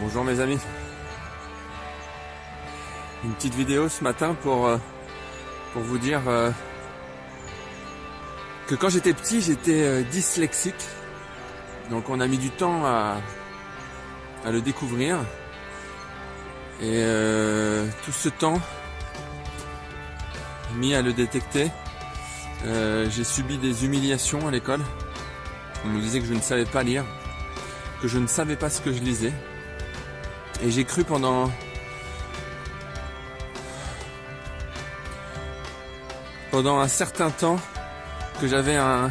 Bonjour mes amis. Une petite vidéo ce matin pour vous dire que quand j'étais petit j'étais dyslexique. Donc on a mis du temps à le découvrir. Et tout ce temps mis à le détecter, j'ai subi des humiliations à l'école. On me disait que je ne savais pas lire, que je ne savais pas ce que je lisais. Et j'ai cru pendant un certain temps que j'avais un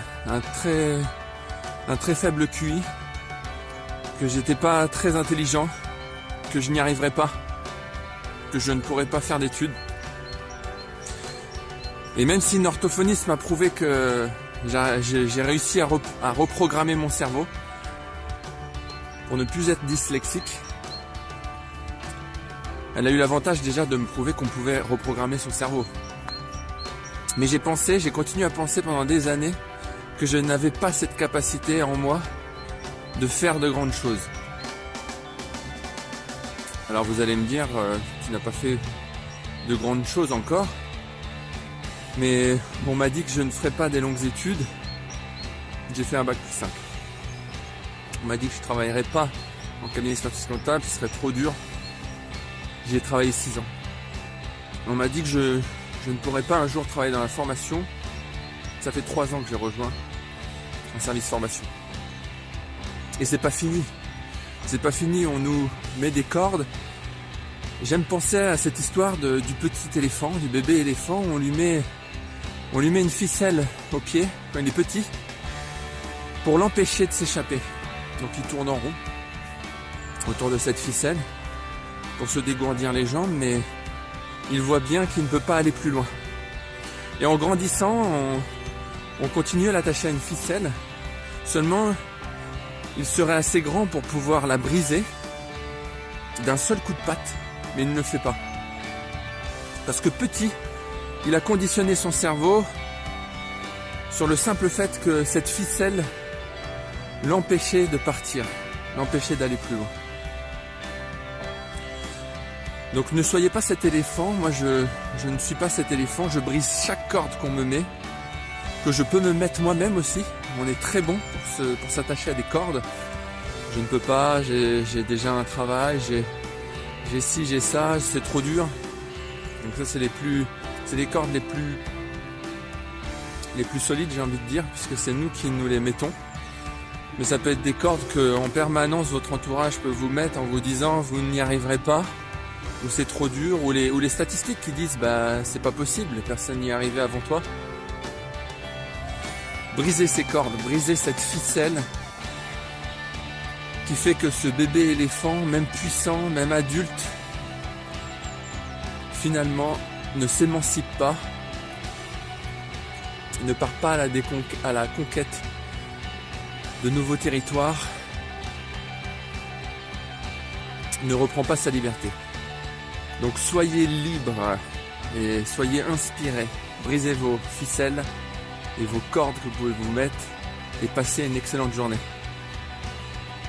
très faible QI, que j'étais pas très intelligent, que je n'y arriverais pas, que je ne pourrais pas faire d'études. Et même si une orthophoniste m'a prouvé que j'ai réussi à reprogrammer mon cerveau pour ne plus être dyslexique, elle a eu l'avantage déjà de me prouver qu'on pouvait reprogrammer son cerveau. Mais j'ai continué à penser pendant des années que je n'avais pas cette capacité en moi de faire de grandes choses. Alors vous allez me dire, tu n'as pas fait de grandes choses encore, mais on m'a dit que je ne ferais pas des longues études. J'ai fait un bac+5. On m'a dit que je ne travaillerais pas en cabinet d'expertise comptable, ce serait trop dur. J'y ai travaillé 6 ans. On m'a dit que je ne pourrais pas un jour travailler dans la formation. Ça fait 3 ans que j'ai rejoint un service formation. Et c'est pas fini. C'est pas fini, on nous met des cordes. J'aime penser à cette histoire du petit éléphant, du bébé éléphant. On lui met une ficelle au pied quand il est petit pour l'empêcher de s'échapper. Donc il tourne en rond autour de cette ficelle pour se dégourdir les jambes, mais il voit bien qu'il ne peut pas aller plus loin. Et en grandissant, on continue à l'attacher à une ficelle. Seulement, il serait assez grand pour pouvoir la briser d'un seul coup de patte, mais il ne le fait pas. Parce que petit, il a conditionné son cerveau sur le simple fait que cette ficelle l'empêchait de partir, l'empêchait d'aller plus loin. Donc ne soyez pas cet éléphant. Moi je ne suis pas cet éléphant. Je brise chaque corde qu'on me met, que je peux me mettre moi-même aussi. On est très bon pour s'attacher à des cordes. Je ne peux pas, j'ai déjà un travail, j'ai ci, j'ai ça, c'est trop dur. Donc ça c'est les cordes les plus solides, j'ai envie de dire, puisque c'est nous qui nous les mettons. Mais ça peut être des cordes que en permanence votre entourage peut vous mettre en vous disant vous n'y arriverez pas, ou c'est trop dur, ou les statistiques qui disent bah c'est pas possible, personne n'y est arrivé avant toi. Brisez ces cordes, brisez cette ficelle qui fait que ce bébé éléphant, même puissant, même adulte, finalement ne s'émancipe pas, ne part pas à la conquête de nouveaux territoires, ne reprend pas sa liberté. Donc soyez libres et soyez inspirés. Brisez vos ficelles et vos cordes que vous pouvez vous mettre et passez une excellente journée.